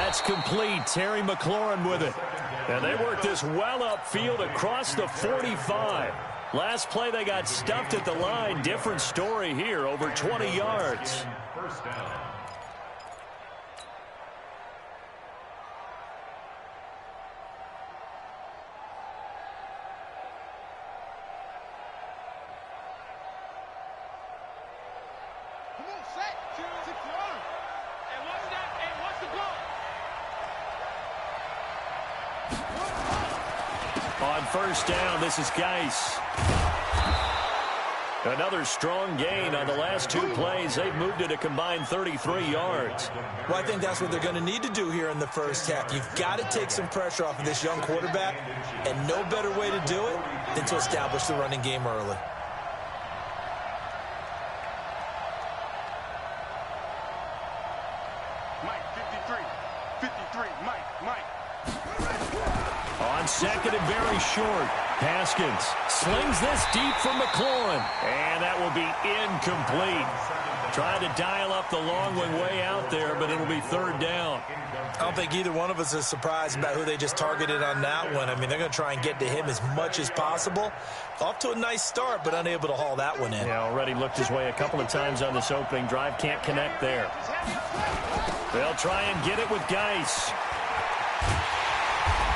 That's complete. Terry McLaurin with it. And they worked this well upfield across the 45. Last play, they got stuffed at the line. Different story here, over 20 yards. First down. On first down, this is Geis. Another strong gain on the last two plays. They've moved it a combined 33 yards. Well, I think that's what they're going to need to do here in the first half. You've got to take some pressure off of this young quarterback, and no better way to do it than to establish the running game early. On second and very short, Haskins slings this deep for McLaurin, and that will be incomplete. Trying to dial up the long one way out there, but it'll be third down. I don't think either one of us is surprised about who they just targeted on that one. I mean, they're going to try and get to him as much as possible. Off to a nice start, but unable to haul that one in. Yeah, already looked his way a couple of times on this opening drive. Can't connect there. They'll try and get it with Geis.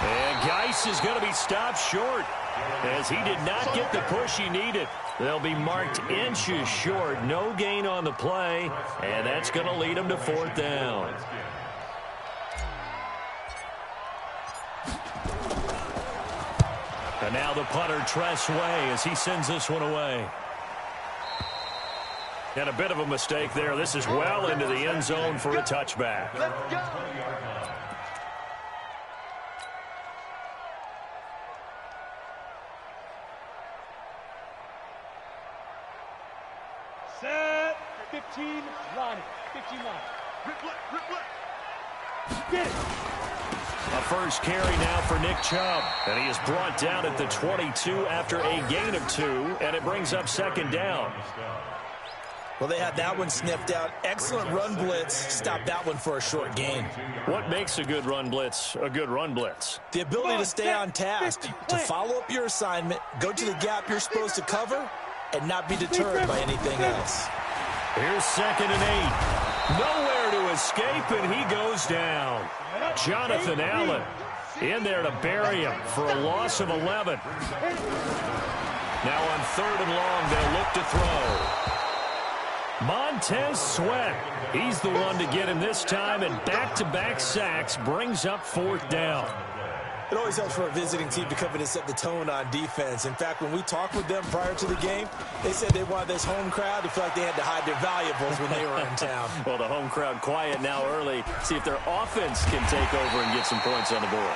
And Geis is going to be stopped short as he did not get the push he needed. They'll be marked inches short. No gain on the play, and that's going to lead them to fourth down. And now the punter, Tress Way, as he sends this one away. And a bit of a mistake there. This is well into the end zone for a touchback. Let's go. Set. 15 line. 15 line. Get it. A first carry now for Nick Chubb. And he is brought down at the 22 after a gain of 2. And it brings up second down. Well, they had that one sniffed out. Excellent run blitz. Stop that one for a short gain. What makes a good run blitz a good run blitz? The ability to stay on task, to follow up your assignment, go to the gap you're supposed to cover, and not be deterred by anything else. Here's second and 8. Nowhere to escape, and he goes down. Jonathan Allen in there to bury him for a loss of 11. Now on third and long, they'll look to throw. Montez Sweat, he's the one to get him this time, and back-to-back sacks brings up fourth down. It always helps for a visiting team to come in and set the tone on defense. In fact, when we talked with them prior to the game, they said they wanted this home crowd to feel like they had to hide their valuables when they were in town. Well, the home crowd quiet now early. See if their offense can take over and get some points on the board.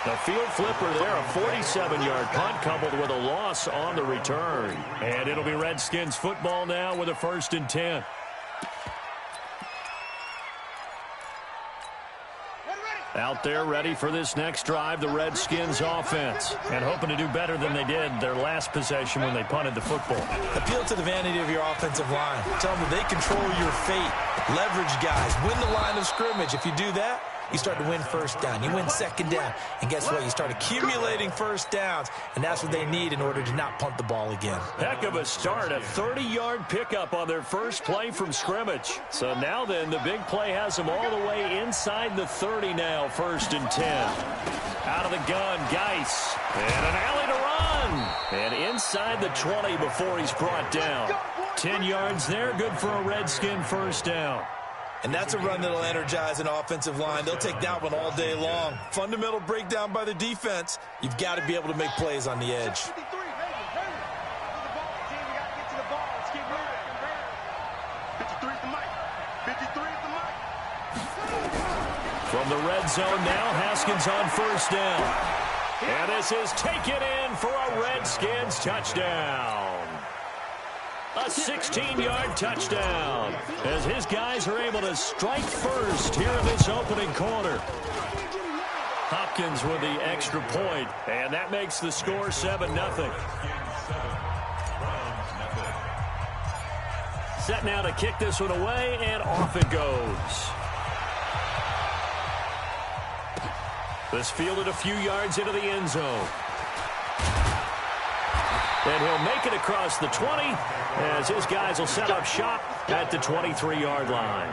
The field flipper there, a 47-yard punt coupled with a loss on the return. And it'll be Redskins football now with a 1st and 10. Out there ready for this next drive, the Redskins offense. And hoping to do better than they did their last possession when they punted the football. Appeal to the vanity of your offensive line. Tell them they control your fate. Leverage guys. Win the line of scrimmage. If you do that, you start to win first down. You win second down. And guess what? You start accumulating first downs. And that's what they need in order to not punt the ball again. Heck of a start. A 30-yard pickup on their first play from scrimmage. So now then, the big play has them all the way inside the 30 now. 1st and 10. Out of the gun, Geis. And an alley to run. And inside the 20 before he's brought down. 10 yards there. Good for a Redskin first down. And that's a run that'll energize an offensive line. They'll take that one all day long. Fundamental breakdown by the defense. You've got to be able to make plays on the edge. From the red zone now, Haskins on first down. And this is taken in for a Redskins touchdown. A 16-yard touchdown as his guys are able to strike first here in this opening quarter. Hopkins with the extra point, and that makes the score 7-0. Set now to kick this one away, and off it goes. This fielded a few yards into the end zone. And he'll make it across the 20 as his guys will set up shop at the 23-yard line.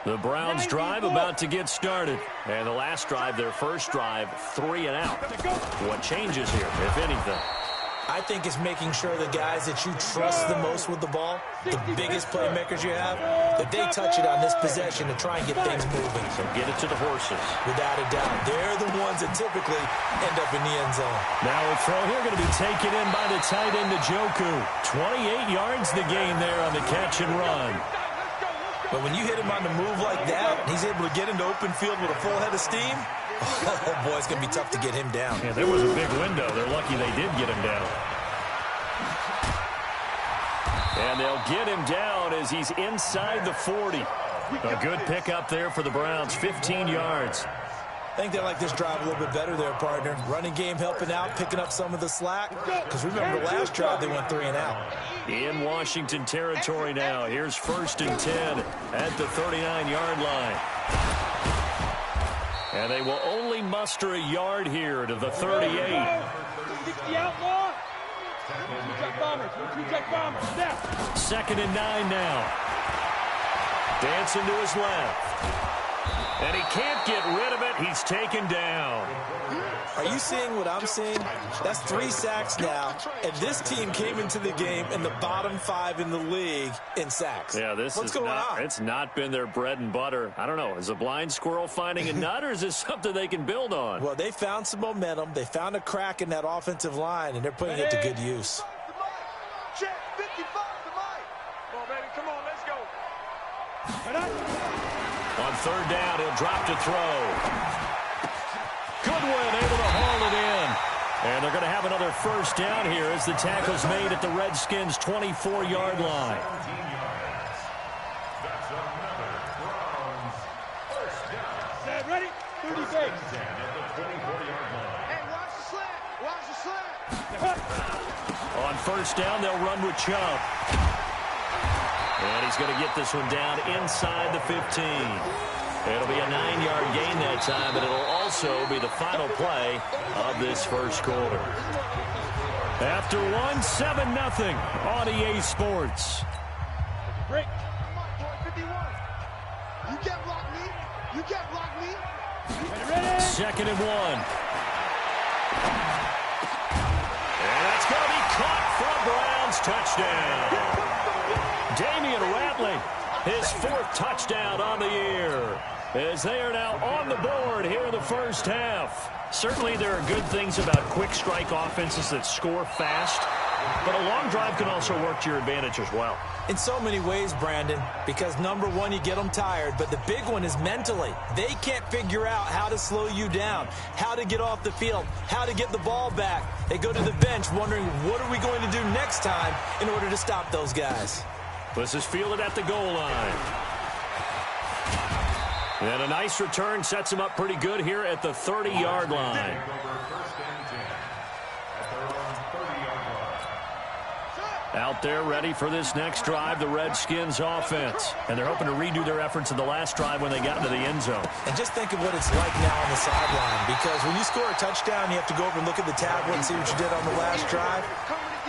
The Browns drive about to get started. And the last drive, their first drive, 3 and out. What changes here, if anything? I think it's making sure the guys that you trust the most with the ball, the biggest playmakers you have, that they touch it on this possession to try and get things moving. So get it to the horses. Without a doubt. They're the ones that typically end up in the end zone. Now a throw here going to be taken in by the tight end, Njoku. 28 yards the gain there on the catch and run. But when you hit him on the move like that, and he's able to get into open field with a full head of steam, oh, boy, it's going to be tough to get him down. Yeah, there was a big window. They're lucky they did get him down. And they'll get him down as he's inside the 40. A good pickup there for the Browns, 15 yards. I think they like this drive a little bit better there, partner. Running game helping out, picking up some of the slack. Because remember, the last drive they went 3 and out. In Washington territory now. Here's 1st and 10 at the 39-yard line. And they will only muster a yard here to the 38. 60 outlaw. 2-check bombers. 2-check bombers. Step. 2nd and 9 now. Dancing to his left. And he can't get rid of it. He's taken down. Are you seeing what I'm seeing? That's 3 sacks now. And this team came into the game in the bottom 5 in the league in sacks. Yeah, what's going on? It's not been their bread and butter. I don't know. Is a blind squirrel finding a nut, or is this something they can build on? Well, they found some momentum. They found a crack in that offensive line, and they're putting it to good use. Check 55 to Mike. Come on, baby. Come on, let's go. On 3rd down, he'll drop to throw. Goodwin able to haul it in. And they're going to have another 1st down here as the tackle's made at the Redskins' 24-yard line. Set, ready? 30 base. Hey, watch the slant. Watch the slant. On 1st down, they'll run with Chubb. And he's going to get this one down inside the 15. It'll be a 9-yard gain that time, but it'll also be the final play of this first quarter. After 1, 7-0 on EA Sports. Break. 51. You can't block me. You can't block me. Ready? 2nd and 1. And that's going to be caught for a Browns touchdown. Damian Ratley, his 4th touchdown on the year, as they are now on the board here in the first half. Certainly there are good things about quick strike offenses that score fast, but a long drive can also work to your advantage as well. In so many ways, Brandon, because number one, you get them tired, but the big one is mentally. They can't figure out how to slow you down, how to get off the field, how to get the ball back. They go to the bench wondering, what are we going to do next time in order to stop those guys? This is fielded at the goal line. And a nice return sets him up pretty good here at the 30-yard line. Out there ready for this next drive, the Redskins offense. And they're hoping to redo their efforts in the last drive when they got into the end zone. And just think of what it's like now on the sideline, because when you score a touchdown, you have to go over and look at the tablet and see what you did on the last drive.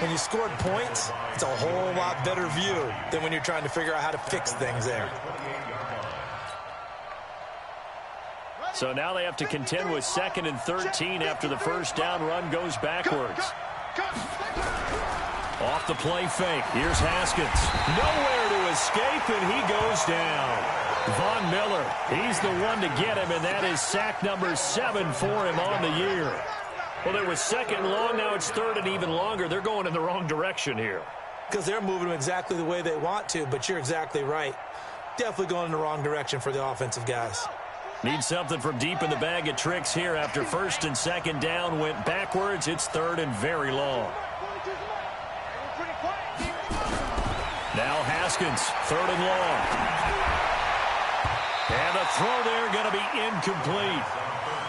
When you scored points, it's a whole lot better view than when you're trying to figure out how to fix things there. So now they have to contend with 2nd and 13 after the first down run goes backwards. Off the play fake. Here's Haskins. Nowhere to escape, and he goes down. Von Miller, he's the one to get him, and that is sack number 7 for him on the year. Well, it was 2nd and long. Now it's 3rd and even longer. They're going in the wrong direction here. Because they're moving them exactly the way they want to, but you're exactly right. Definitely going in the wrong direction for the offensive guys. Need something from deep in the bag of tricks here after 1st and 2nd down went backwards. It's 3rd and very long. Now Haskins, 3rd and long. And the throw there going to be incomplete.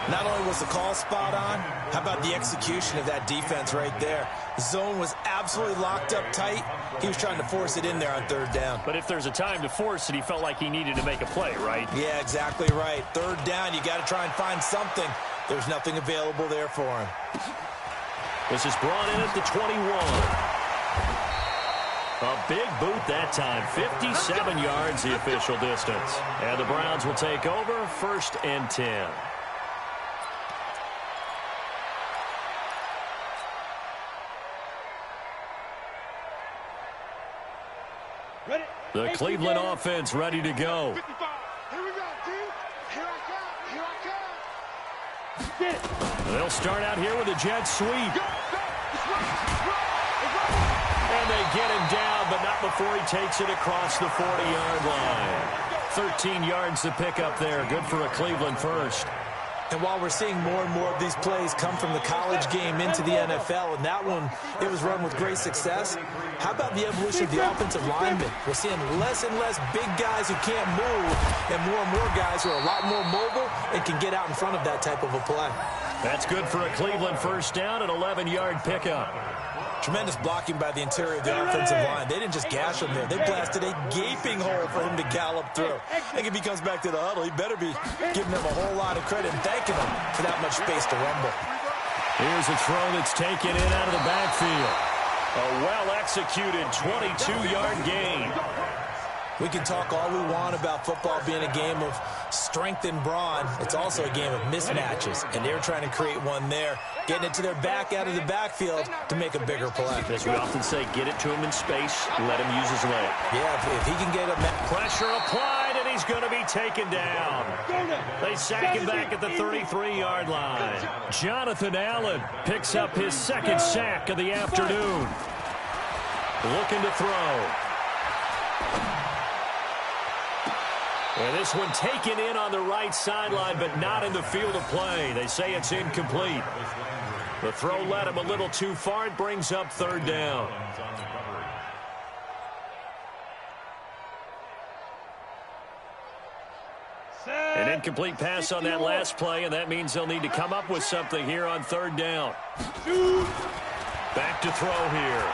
Not only was the call spot on, how about the execution of that defense right there? The zone was absolutely locked up tight. He was trying to force it in there on third down. But if there's a time to force it, he felt like he needed to make a play, right? Yeah, exactly right. Third down, you got to try and find something. There's nothing available there for him. This is brought in at the 21. A big boot that time. 57 yards the official distance. And the Browns will take over 1st and 10. The Cleveland offense ready to go. Here we go, D. Here I come. Here I come. Get it. They'll start out here with a jet sweep. Go. It's right. And they get him down, but not before he takes it across the 40-yard line. 13 yards to pick up there. Good for a Cleveland first. And while we're seeing more and more of these plays come from the college game into the NFL, and that one, it was run with great success, how about the evolution of the offensive linemen? We're seeing less and less big guys who can't move and more guys who are a lot more mobile and can get out in front of that type of a play. That's good for a Cleveland first down, an 11-yard pickup. Tremendous blocking by the interior of the offensive line. They didn't just gash him there. They blasted a gaping hole for him to gallop through. I think if he comes back to the huddle, he better be giving them a whole lot of credit and thanking them for that much space to rumble. Here's a throw that's taken in out of the backfield. A well-executed 22-yard gain. We can talk all we want about football being a game of strength and brawn. It's also a game of mismatches, and they're trying to create one there, getting it to their back out of the backfield to make a bigger play. As we often say, get it to him in space, let him use his leg. Yeah, if he can get a... Pressure applied, and he's going to be taken down. They sack him back at the 33-yard line. Jonathan Allen picks up his second sack of the afternoon. Looking to throw. And this one taken in on the right sideline, but not in the field of play. They say it's incomplete. The throw led him a little too far. It brings up third down. An incomplete pass on that last play, and that means they'll need to come up with something here on third down. Back to throw here.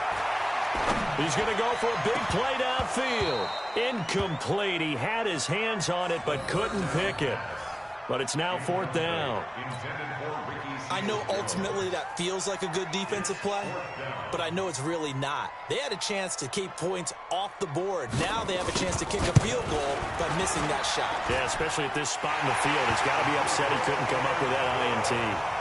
He's going to go for a big play downfield. Incomplete. He had his hands on it but couldn't pick it. But it's now fourth down. I know ultimately that feels like a good defensive play, but I know it's really not. They had a chance to keep points off the board. Now they have a chance to kick a field goal by missing that shot. Yeah, especially at this spot in the field. He's got to be upset he couldn't come up with that INT.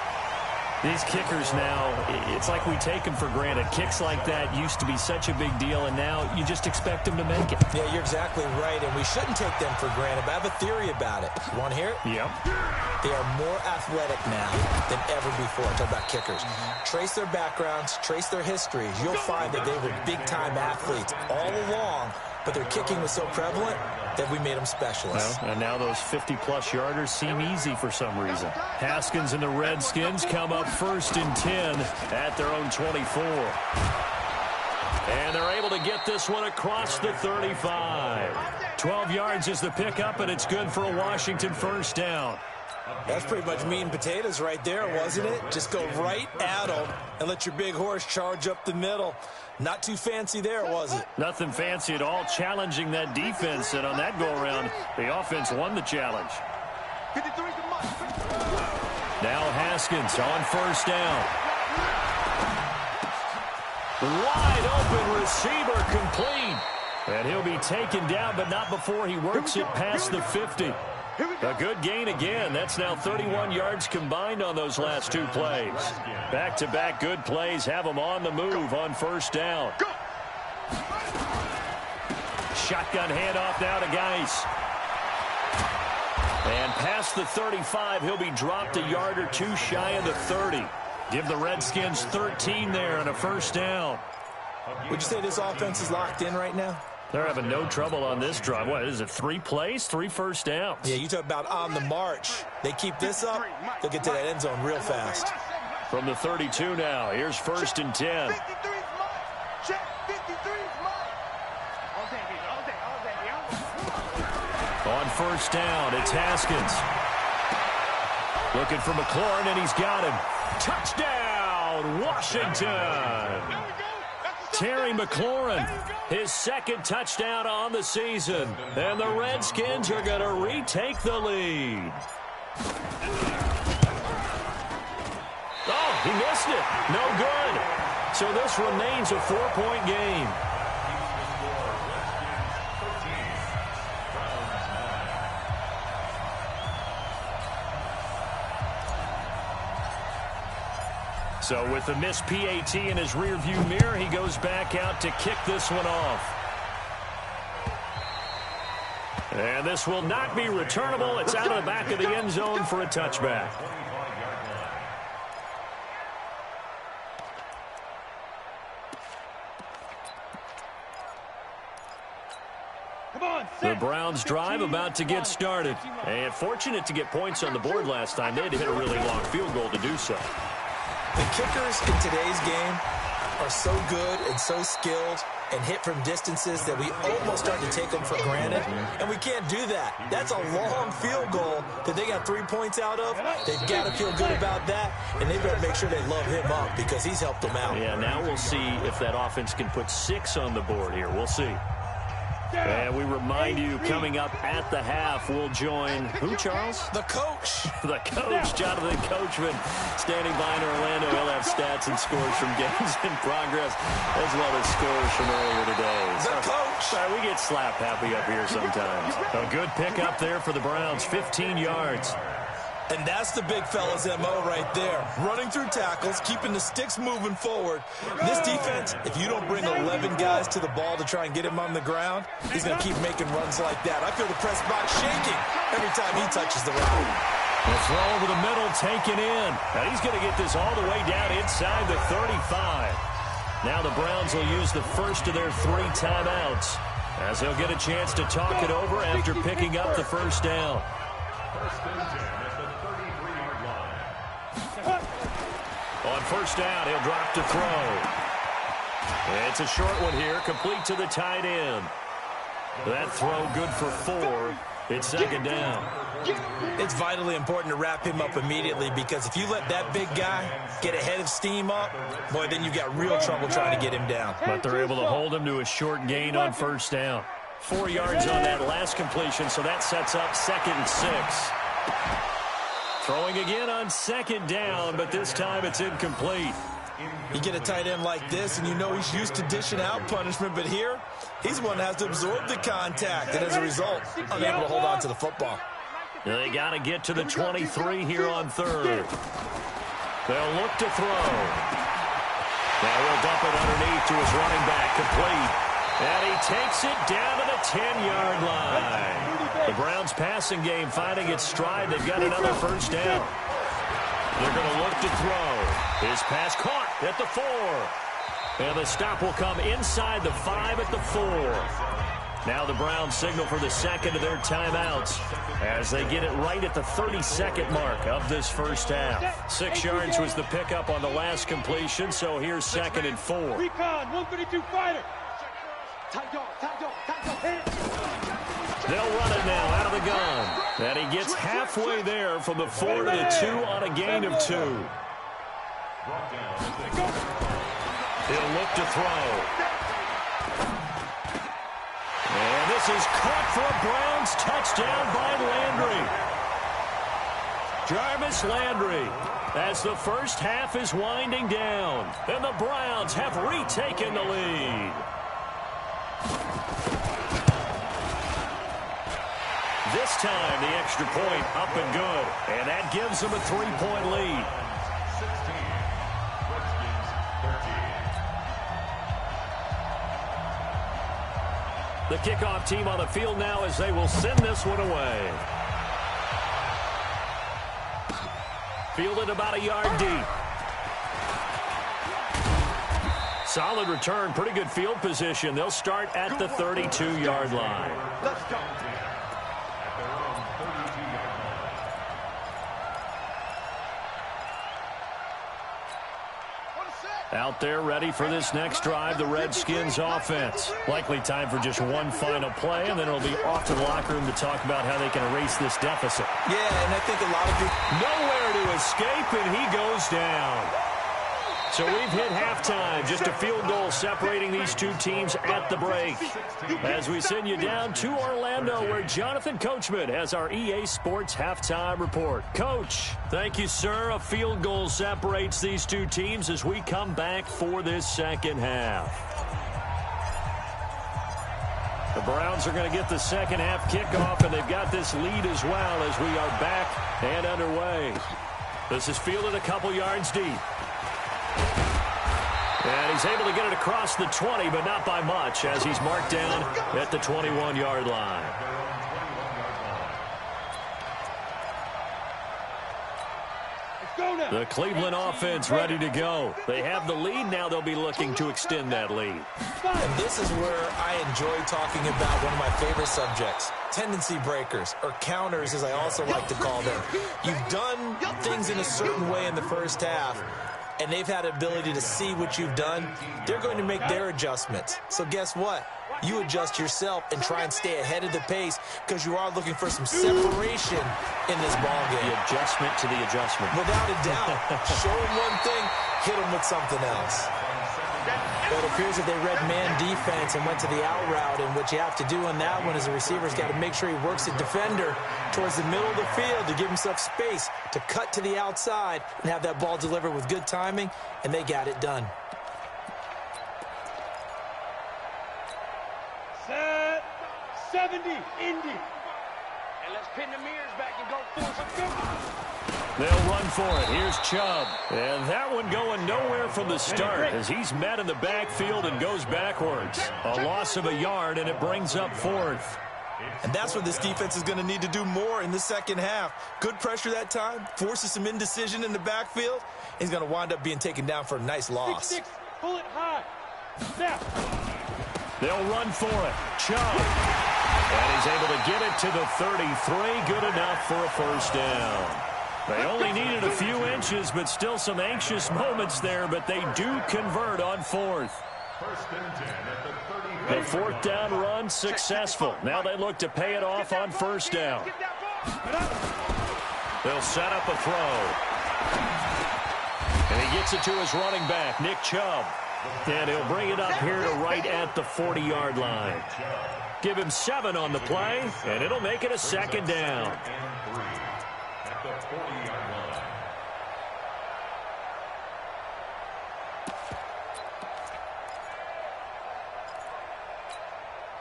These kickers now, it's like we take them for granted. Kicks like that used to be such a big deal, and now you just expect them to make it. Yeah, you're exactly right, and we shouldn't take them for granted, but I have a theory about it. You want to hear it? Yep. They are more athletic now than ever before. I'm talking about kickers. Trace their backgrounds, trace their histories. You'll find that they were big-time athletes all along, but their kicking was so prevalent that we made them specialists. Well, and now those 50-plus yarders seem easy for some reason. Haskins and the Redskins come up first and 10 at their own 24. And they're able to get this one across the 35. 12 yards is the pickup, and it's good for a Washington first down. That's pretty much meat and potatoes right there, wasn't it? Just go right at them and let your big horse charge up the middle. Not too fancy there, was it? Nothing fancy at all, challenging that defense, and on that go-around, the offense won the challenge. Now Haskins on first down. Wide open receiver complete. And he'll be taken down, but not before he works it past the 50. A good gain again. That's now 31 yards combined on those last two plays. Back-to-back good plays have them on the move on first down. Shotgun handoff now to Geis. And past the 35, he'll be dropped a yard or two shy of the 30. Give the Redskins 13 there on a first down. Would you say this offense is locked in right now? They're having no trouble on this drive. What is it, 3 plays, 3 first downs? Yeah, you talk about on the march. They keep this up, they'll get to that end zone real fast. From the 32 now, here's first and 10. On first down, it's Haskins. Looking for McLaurin, and he's got him. Touchdown, Washington. Terry McLaurin, his second touchdown on the season. And the Redskins are going to retake the lead. Oh, he missed it. No good. So this remains a 4-point game. So with the missed PAT in his rearview mirror, he goes back out to kick this one off. And this will not be returnable. It's out of the back of the end zone for a touchback. The Browns drive about to get started. And fortunate to get points on the board last time. They had to hit a really long field goal to do so. The kickers in today's game are so good and so skilled and hit from distances that we almost start to take them for granted. And we can't do that. That's a long field goal that they got 3 points out of. They've got to feel good about that, and they better make sure they love him up because he's helped them out. Yeah, now we'll see if that offense can put 6 on the board here. We'll see. And we remind you, coming up at the half, we'll join who, Charles? The coach. The coach, Jonathan Coachman, standing by in Orlando. He'll have stats and scores from games in progress, as well as scores from earlier today. The coach. Sorry, we get slap happy up here sometimes. A good pickup there for the Browns, 15 yards. And that's the big fella's MO right there. Running through tackles, keeping the sticks moving forward. This defense, if you don't bring 11 guys to the ball to try and get him on the ground, he's going to keep making runs like that. I feel the press box shaking every time he touches the rock. The throw over the middle, taken in. And he's going to get this all the way down inside the 35. Now the Browns will use the first of their 3 timeouts, as they'll get a chance to talk it over after picking up the first down. On first down, he'll drop to throw. It's a short one here, complete to the tight end. That throw good for 4. It's second down. It's vitally important to wrap him up immediately, because if you let that big guy get ahead of steam up, boy, then you've got real trouble trying to get him down. But they're able to hold him to a short gain on first down. 4 yards on that last completion, so that sets up 2nd and 6. Throwing again on second down, but this time it's incomplete. You get a tight end like this, and you know he's used to dishing out punishment, but here, he's the one that has to absorb the contact, and as a result, unable to hold on to the football. They got to get to the 23 here on third. They'll look to throw. Now he'll dump it underneath to his running back, complete. And he takes it down to the 10-yard line. The Browns passing game finding its stride. They've got another first down. They're going to look to throw. His pass caught at the 4. And the stop will come inside the 5 at the 4. Now the Browns signal for the second of their timeouts as they get it right at the 32nd mark of this first half. 6 yards was the pickup on the last completion, so here's 2nd and 4. Recon, 132 fighter. They'll run it now out of the gun. And he gets halfway there from the 4 to the 2 on a gain of 2. He'll look to throw. And this is caught for a Browns touchdown by Landry. Jarvis Landry, as the first half is winding down. And the Browns have retaken the lead. This time, the extra point up and good. And that gives them a 3-point lead. The kickoff team on the field now as they will send this one away. Fielded about a yard deep. Solid return, pretty good field position. They'll start at the 32-yard line. Let's go. Out there ready for this next drive, the Redskins offense. Likely time for just one final play, and then it'll be off to the locker room to talk about how they can erase this deficit. Yeah, and I think a lot of people... Nowhere to escape, and he goes down. So we've hit halftime. Just a field goal separating these two teams at the break. As we send you down to Orlando, where Jonathan Coachman has our EA Sports halftime report. Coach, thank you, sir. A field goal separates these two teams as we come back for this second half. The Browns are going to get the second half kickoff, and they've got this lead as well as we are back and underway. This is fielded a couple yards deep. And he's able to get it across the 20, but not by much, as he's marked down at the 21-yard line. The Cleveland offense ready to go. They have the lead. Now they'll be looking to extend that lead. And this is where I enjoy talking about one of my favorite subjects, tendency breakers, or counters, as I also like to call them. You've done things in a certain way in the first half, and they've had the ability to see what you've done. They're going to make their adjustments. So guess what? You adjust yourself and try and stay ahead of the pace because you are looking for some separation in this ballgame. The adjustment to the adjustment. Without a doubt. Show them one thing, hit them with something else. But it appears that they read man defense and went to the out route, and what you have to do on that one is the receiver's got to make sure he works the defender towards the middle of the field to give himself space to cut to the outside and have that ball delivered with good timing, and they got it done. Set 70, Indy. And let's pin the mirrors back and go full. They'll run for it. Here's Chubb. And that one going nowhere from the start as he's met in the backfield and goes backwards. A loss of a yard, and it brings up fourth. And that's what this defense is going to need to do more in the second half. Good pressure that time, forces some indecision in the backfield. He's going to wind up being taken down for a nice loss. 6-6, pull it high. Snap. They'll run for it. Chubb. And he's able to get it to the 33. Good enough for a first down. They only needed a few inches, but still some anxious moments there, but they do convert on fourth. The fourth down run successful. Now they look to pay it off on first down. They'll set up a throw. And he gets it to his running back, Nick Chubb. And he'll bring it up here to right at the 40-yard line. Give him 7 on the play, and it'll make it a second down.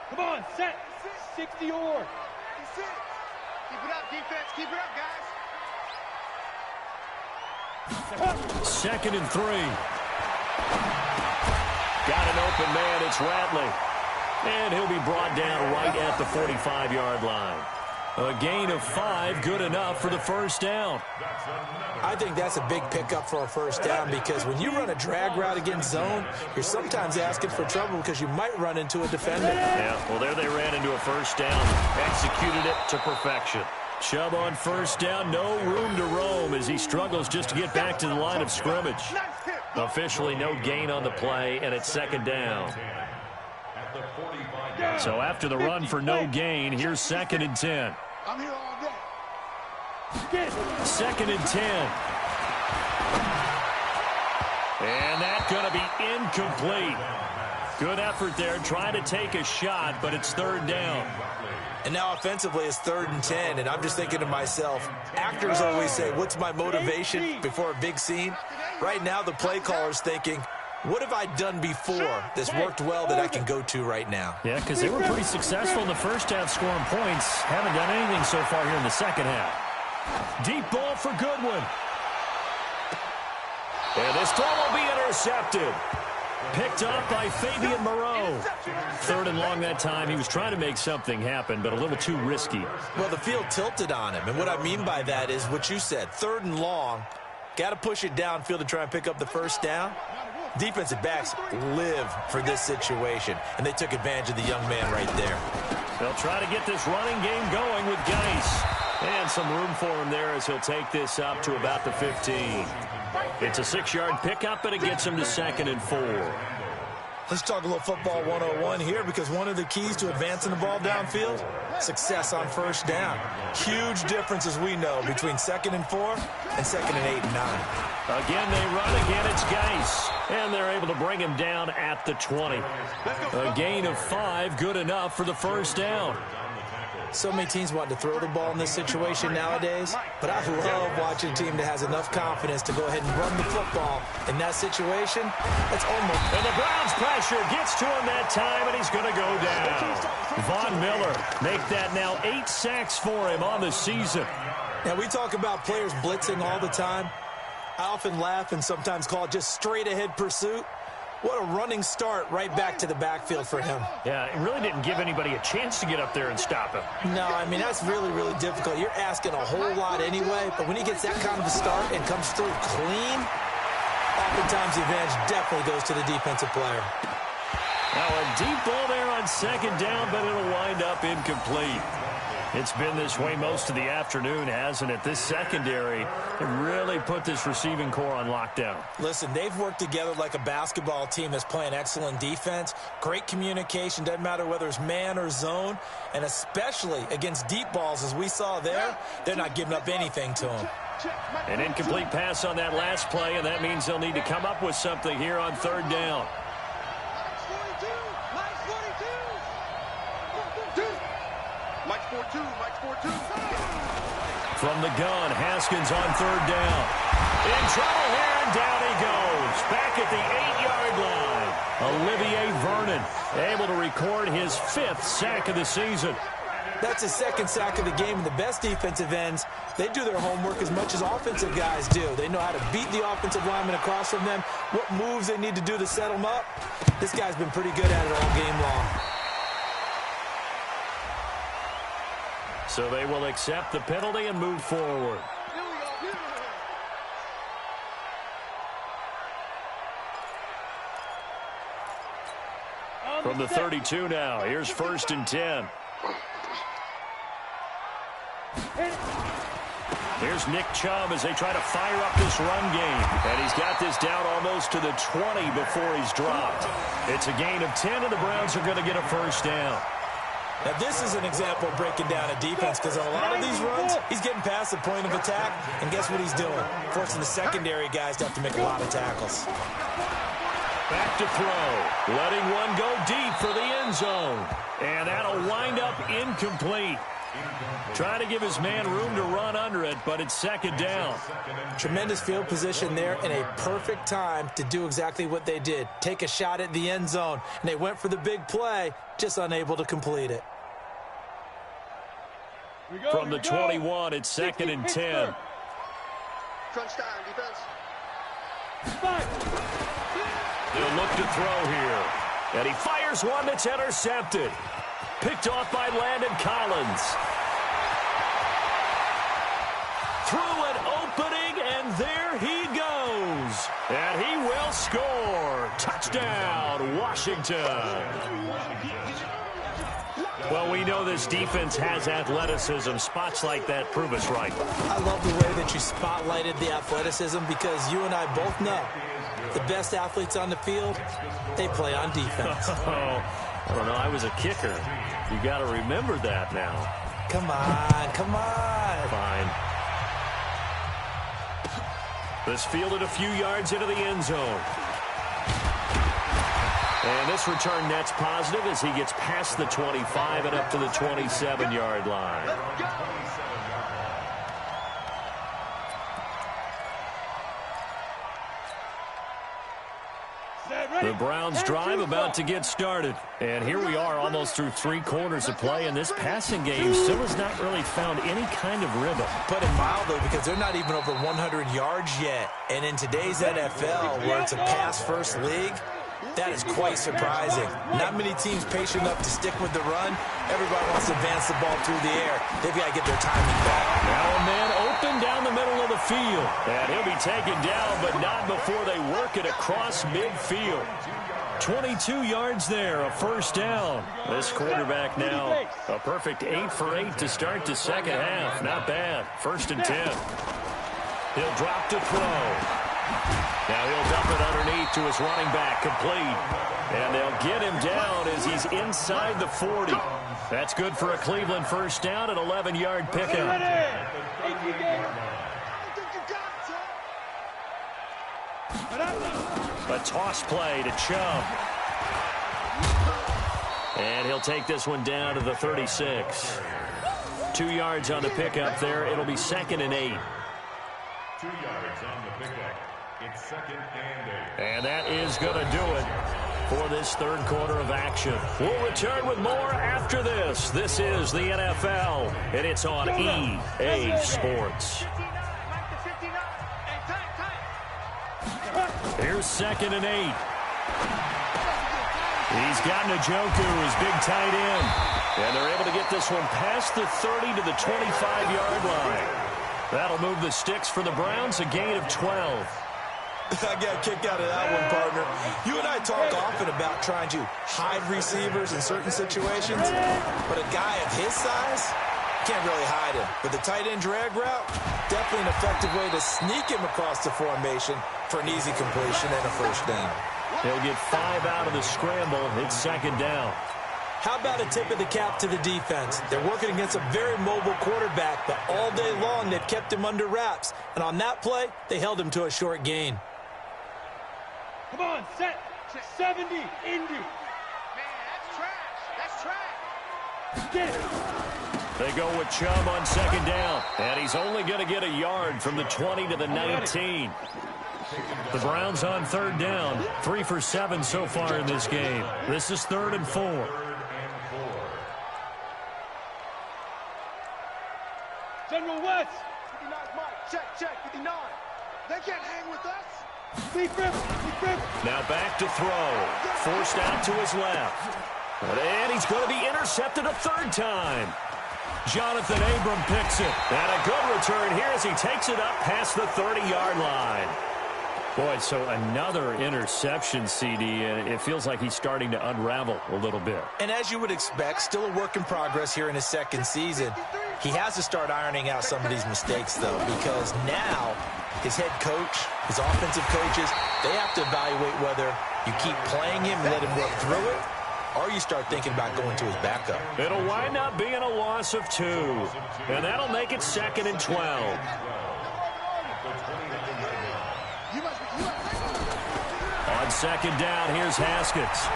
Come on, set. 60 or. Keep it up, defense. Keep it up, guys. Second and 3. Got an open man. It's Ratley. And he'll be brought down right at the 45-yard line. A gain of 5, good enough for the first down. I think that's a big pickup for a first down because when you run a drag route against zone, you're sometimes asking for trouble because you might run into a defender. Yeah, well, there they ran into a first down. Executed it to perfection. Chubb on first down, no room to roam as he struggles just to get back to the line of scrimmage. Officially no gain on the play, and it's second down. So after the run for no gain, here's second and 10. I'm here all day. Second and 10. And that's going to be incomplete. Good effort there, trying to take a shot, but it's third down. And now offensively it's 3rd and 10, and I'm just thinking to myself, actors always say, what's my motivation before a big scene? Right now the play caller's thinking, what have I done before that's worked well that I can go to right now? Yeah, because they were pretty successful in the first half scoring points. Haven't done anything so far here in the second half. Deep ball for Goodwin. And this throw will be intercepted. Picked up by Fabian Moreau. 3rd and long that time. He was trying to make something happen, but a little too risky. Well, the field tilted on him, and what I mean by that is what you said, 3rd and long. Got to push it downfield to try and pick up the first down. Defensive backs live for this situation, and they took advantage of the young man right there. They'll try to get this running game going with Geis. And some room for him there as he'll take this up to about the 15. It's a 6-yard pickup, and it gets him to 2nd and 4. Let's talk a little football 101 here, because one of the keys to advancing the ball downfield, success on first down. Huge difference, as we know, between 2nd and 4 and 2nd and 8 and 9. Again, they run. Again, it's Geis. And they're able to bring him down at the 20. A gain of 5, good enough for the first down. So many teams want to throw the ball in this situation nowadays, but I love watching a team that has enough confidence to go ahead and run the football. In that situation, that's almost... And the Browns pressure gets to him that time, and he's going to go down. Von Miller make that now 8 sacks for him on the season. Now, we talk about players blitzing all the time. I often laugh and sometimes call it just straight-ahead pursuit. What a running start right back to the backfield for him. Yeah, it really didn't give anybody a chance to get up there and stop him. No, I mean, that's really, really difficult. You're asking a whole lot anyway, but when he gets that kind of a start and comes through clean, oftentimes the advantage definitely goes to the defensive player. Now a deep ball there on 2nd down, but it'll wind up incomplete. It's been this way most of the afternoon, hasn't it? This secondary really put this receiving core on lockdown. Listen, they've worked together like a basketball team that's playing excellent defense. Great communication, doesn't matter whether it's man or zone. And especially against deep balls, as we saw there, they're not giving up anything to them. An incomplete pass on that last play, and that means they'll need to come up with something here on 3rd down. From the gun, Haskins on 3rd down. In trouble here, and down he goes. Back at the 8-yard line. Olivier Vernon able to record his 5th sack of the season. That's his 2nd sack of the game, and the best defensive ends, they do their homework as much as offensive guys do. They know how to beat the offensive lineman across from them, what moves they need to do to set them up. This guy's been pretty good at it all game long. So they will accept the penalty and move forward. From the 32 now, here's 1st and 10. Here's Nick Chubb as they try to fire up this run game. And he's got this down almost to the 20 before he's dropped. It's a gain of 10, and the Browns are going to get a first down. Now, this is an example of breaking down a defense, because on a lot of these runs, he's getting past the point of attack, and guess what he's doing? Forcing the secondary guys to have to make a lot of tackles. Back to throw. Letting one go deep for the end zone. And that'll wind up incomplete. Trying to give his man room to run under it, but it's 2nd down. Tremendous field position there, and a perfect time to do exactly what they did. Take a shot at the end zone, and they went for the big play, just unable to complete it. From the 21, it's 2nd and 10. Crunch time, defense. They'll look to throw here. And he fires one that's intercepted. Picked off by Landon Collins. Through an opening, and there he goes. And he will score. Touchdown, Washington. Well, we know this defense has athleticism. Spots like that prove us right. I love the way that you spotlighted the athleticism, because you and I both know the best athletes on the field, they play on defense. I don't know. I was a kicker. You got to remember that now. Come on, come on. Fine. This fielded a few yards into the end zone. And this return net's positive as he gets past the 25 and up to the 27-yard line. The Browns drive about to get started. And here we are almost through 3 quarters of play, and this passing game still has not really found any kind of rhythm. Put it mildly, because they're not even over 100 yards yet. And in today's NFL, where it's a pass-first league, that is quite surprising. Not many teams patient enough to stick with the run. Everybody wants to advance the ball through the air. They've got to get their timing back. Now a man open down the middle of the field. And he'll be taken down, but not before they work it across midfield. 22 yards there, a first down. This quarterback now a perfect 8 for 8 to start the second half. Not bad. 1st and 10. He'll drop to throw. Now he'll dump it underneath to his running back, complete. And they'll get him down as he's inside the 40. That's good for a Cleveland first down, an 11-yard pickup. A toss play to Chubb. And he'll take this one down to the 36. 2 yards on the pickup there. It'll be 2nd and 8. 2 yards on the pickup. It's 2nd and 8. And that is going to do it for this third quarter of action. We'll return with more after this. This is the NFL, and it's on EA Sports. Here's 2nd and 8. He's got Njoku, his big tight end. And they're able to get this one past the 30 to the 25-yard line. That'll move the sticks for the Browns, a gain of 12. I got a kick out of that one, partner. You and I talk often about trying to hide receivers in certain situations, but a guy of his size can't really hide him. With the tight end drag route, definitely an effective way to sneak him across the formation for an easy completion and a first down. He'll get 5 out of the scramble. It's 2nd down. How about a tip of the cap to the defense? They're working against a very mobile quarterback, but all day long they've kept him under wraps. And on that play, they held him to a short gain. Come on, set. 70, Indy. Man, that's trash. That's trash. Get it. They go with Chubb on 2nd down. And he's only going to get a yard from the 20 to the 19. The Browns on 3rd down. 3 for 7 so far in this game. This is 3rd and 4. General West. 59 Mike. Check. 59. They can't hang with us. Now back to throw. Forced out to his left. And he's going to be intercepted a 3rd time. Jonathan Abram picks it. And a good return here as he takes it up past the 30-yard line. Boy, so another interception, CD, and it feels like he's starting to unravel a little bit. And as you would expect, still a work in progress here in his 2nd season. He has to start ironing out some of these mistakes, though, because now his head coach, his offensive coaches, they have to evaluate whether you keep playing him and let him work through it, or you start thinking about going to his backup. It'll wind up being a loss of 2, and that'll make it 2nd and 12. On 2nd down, here's Haskins.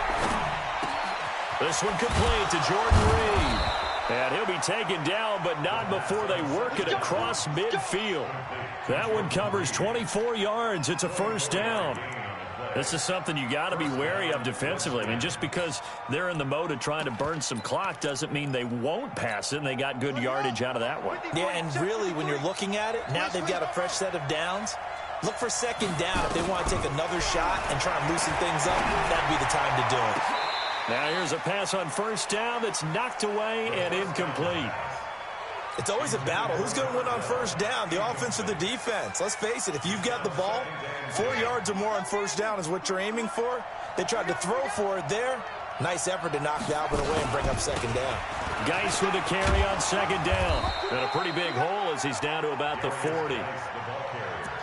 This one complete to Jordan Reed. And he'll be taken down, but not before they work it across midfield. That one covers 24 yards. It's a first down. This is something you got to be wary of defensively. I mean, just because they're in the mode of trying to burn some clock doesn't mean they won't pass it, and they got good yardage out of that one. Yeah, and really, when you're looking at it, now they've got a fresh set of downs. Look for 2nd down. If they want to take another shot and try and loosen things up, that'd be the time to do it. Now here's a pass on 1st down that's knocked away and incomplete. It's always a battle. Who's going to win on 1st down, the offense or the defense? Let's face it, if you've got the ball, 4 yards or more on 1st down is what you're aiming for. They tried to throw for it there. Nice effort to knock Dalvin away and bring up 2nd down. Geis with a carry on 2nd down. And a pretty big hole as he's down to about the 40.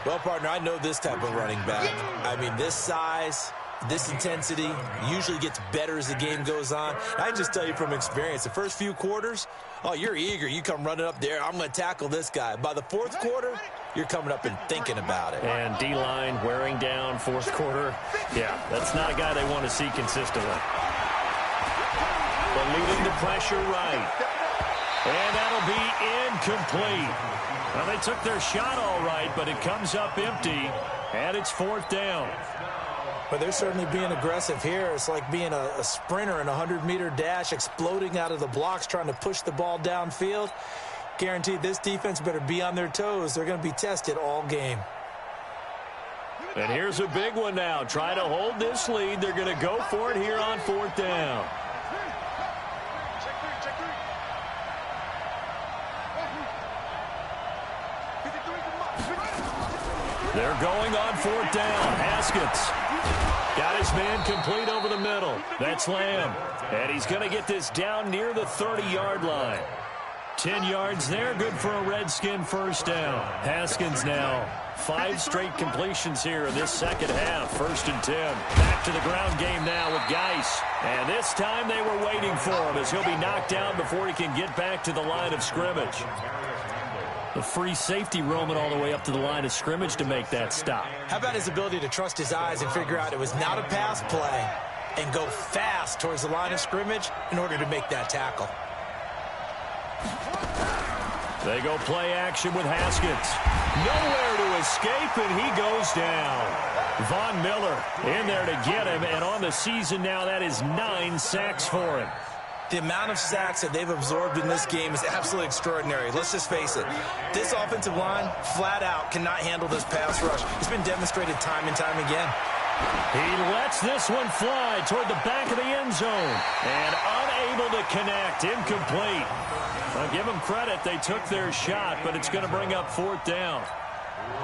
Well, partner, I know this type of running back. I mean, this size, this intensity usually gets better as the game goes on. I just tell you from experience, the first few quarters, oh, you're eager. You come running up there. I'm going to tackle this guy. By the 4th quarter, you're coming up and thinking about it. And D-line wearing down 4th quarter. Yeah, that's not a guy they want to see consistently. But leading the pressure right. And that'll be incomplete. Well, they took their shot all right, but it comes up empty, and it's 4th down. But they're certainly being aggressive here. It's like being a sprinter in a 100-meter dash, exploding out of the blocks, trying to push the ball downfield. Guaranteed this defense better be on their toes. They're going to be tested all game. And here's a big one now. Try to hold this lead. They're going to go for it here on 4th down. They're going on 4th down. Haskins Got his man complete over the middle. That's Lamb. And he's going to get this down near the 30-yard line. 10 yards there, good for a Redskin first down. Haskins now. 5 straight completions here in this second half. 1st and 10. Back to the ground game now with Geis. And this time they were waiting for him as he'll be knocked down before he can get back to the line of scrimmage. The free safety roaming all the way up to the line of scrimmage to make that stop. How about his ability to trust his eyes and figure out it was not a pass play and go fast towards the line of scrimmage in order to make that tackle. They go play action with Haskins. Nowhere to escape, and he goes down. Von Miller in there to get him, and on the season now, that is 9 sacks for him. The amount of sacks that they've absorbed in this game is absolutely extraordinary. Let's just face it. This offensive line, flat out, cannot handle this pass rush. It's been demonstrated time and time again. He lets this one fly toward the back of the end zone. And unable to connect. Incomplete. I'll give them credit. They took their shot, but it's going to bring up 4th down.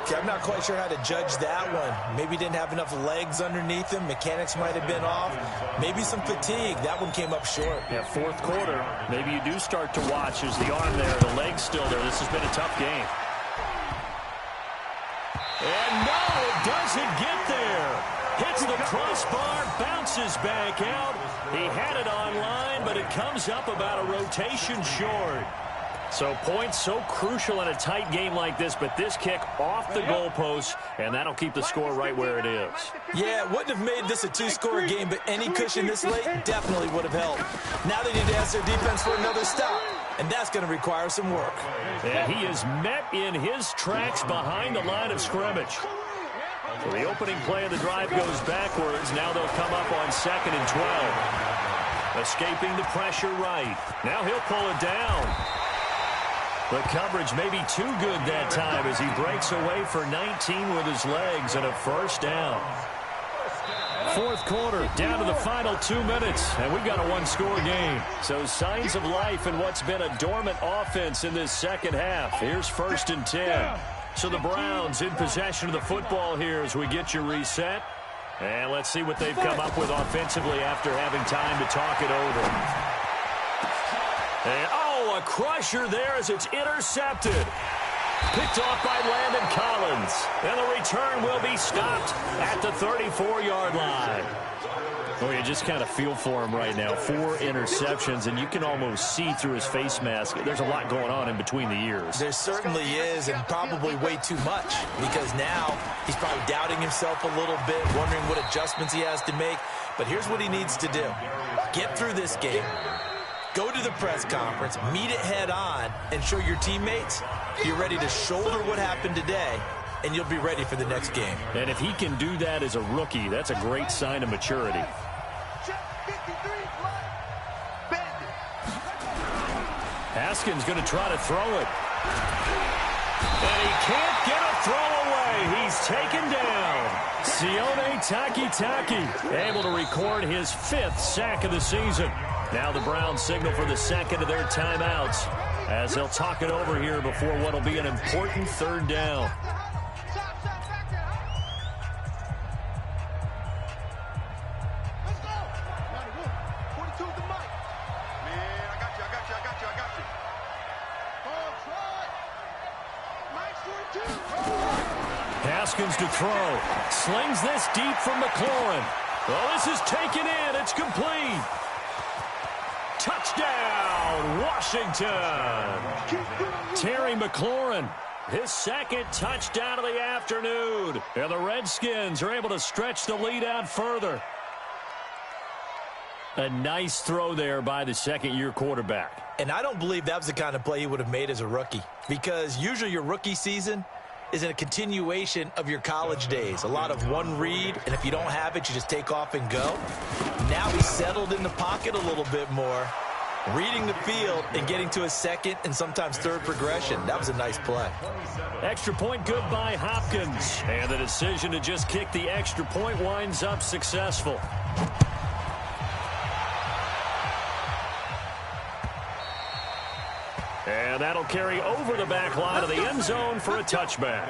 Okay, I'm not quite sure how to judge that one. Maybe didn't have enough legs underneath him. Mechanics might have been off. Maybe some fatigue. That one came up short. Yeah, 4th quarter. Maybe you do start to watch as the arm there, the leg's still there. This has been a tough game. And no, it doesn't get there. Hits the crossbar, bounces back out. He had it online, but it comes up about a rotation short. So points so crucial in a tight game like this, but this kick off the goalpost, and that'll keep the score right where it is. Yeah, it wouldn't have made this a 2-score game, but any cushion this late definitely would have helped. Now they need to ask their defense for another stop, and that's going to require some work. And he is met in his tracks behind the line of scrimmage. So the opening play of the drive goes backwards. Now they'll come up on 2nd and 12. Escaping the pressure right. Now he'll pull it down. The coverage may be too good that time as he breaks away for 19 with his legs and a 1st down. 4th quarter, down to the final 2 minutes, and we've got a 1-score game. So signs of life in what's been a dormant offense in this second half. Here's 1st and 10. So the Browns in possession of the football here as we get you reset. And let's see what they've come up with offensively after having time to talk it over. And, oh, a crusher there as it's intercepted. Picked off by Landon Collins. And the return will be stopped at the 34-yard line. Oh, you just kind of feel for him right now. 4 interceptions, and you can almost see through his face mask. There's a lot going on in between the ears. There certainly is, and probably way too much, because now he's probably doubting himself a little bit, wondering what adjustments he has to make. But here's what he needs to do. Get through this game. Go to the press conference, meet it head on, and show your teammates you're ready to shoulder what happened today, and you'll be ready for the next game. And if he can do that as a rookie, that's a great sign of maturity. Haskins going to try to throw it. And he can't get a throw away. He's taken down. Sione Takitaki able to record his 5th sack of the season. Now the Browns signal for the 2nd of their timeouts as they'll talk it over here before what will be an important 3rd down. Haskins to throw. Slings this deep from McLaurin. Well, this is taken in. It's complete. Touchdown, Washington. Terry McLaurin, his 2nd touchdown of the afternoon. And the Redskins are able to stretch the lead out further. A nice throw there by the 2nd-year quarterback. And I don't believe that was the kind of play he would have made as a rookie, because usually your rookie season is a continuation of your college days. A lot of one read, and if you don't have it, you just take off and go. Now he's settled in the pocket a little bit more, reading the field and getting to a 2nd and sometimes 3rd progression. That was a nice play. Extra point good by Hopkins. And the decision to just kick the extra point winds up successful. And that'll carry over the back line of the end zone for a touchback.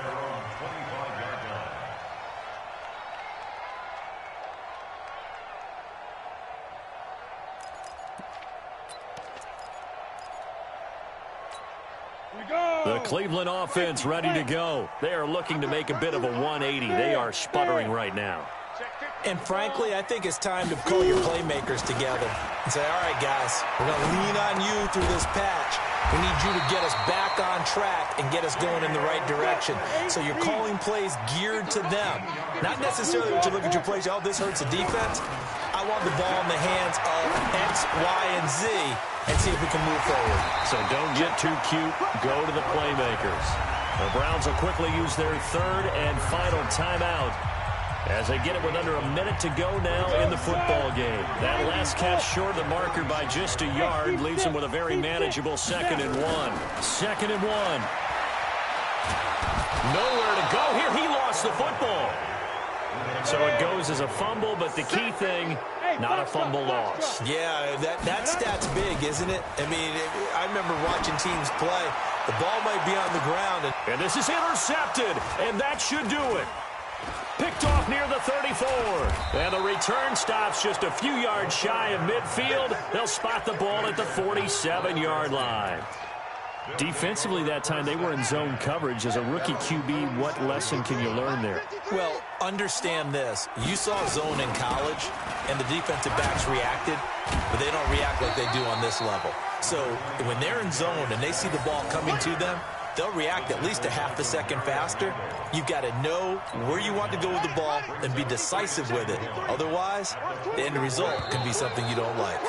Cleveland offense ready to go. They are looking to make a bit of a 180. They are sputtering right now. And frankly, I think it's time to call your playmakers together and say, all right, guys, we're going to lean on you through this patch. We need you to get us back on track and get us going in the right direction. So you're calling plays geared to them. Not necessarily what you look at your plays, oh, this hurts the defense. I want the ball in the hands of X, Y, and Z and see if we can move forward. So don't get too cute. Go to the playmakers. The Browns will quickly use their third and final timeout as they get it with under a minute to go now in the football game. That last catch short of the marker by just a yard leaves them with a very manageable 2nd and 1. 2nd and 1. Nowhere to go here. He lost the football. So it goes as a fumble, but the key thing, not a fumble loss. Yeah, that stat's big, isn't it? I mean, I remember watching teams play. The ball might be on the ground. And this is intercepted, and that should do it. Picked off near the 34. And the return stops just a few yards shy of midfield. They'll spot the ball at the 47-yard line. Defensively that time, they were in zone coverage. As a rookie QB, what lesson can you learn there? Well, understand this. You saw zone in college, and the defensive backs reacted, but they don't react like they do on this level. So when they're in zone and they see the ball coming to them, they'll react at least a half a second faster. You've got to know where you want to go with the ball and be decisive with it. Otherwise, the end result can be something you don't like.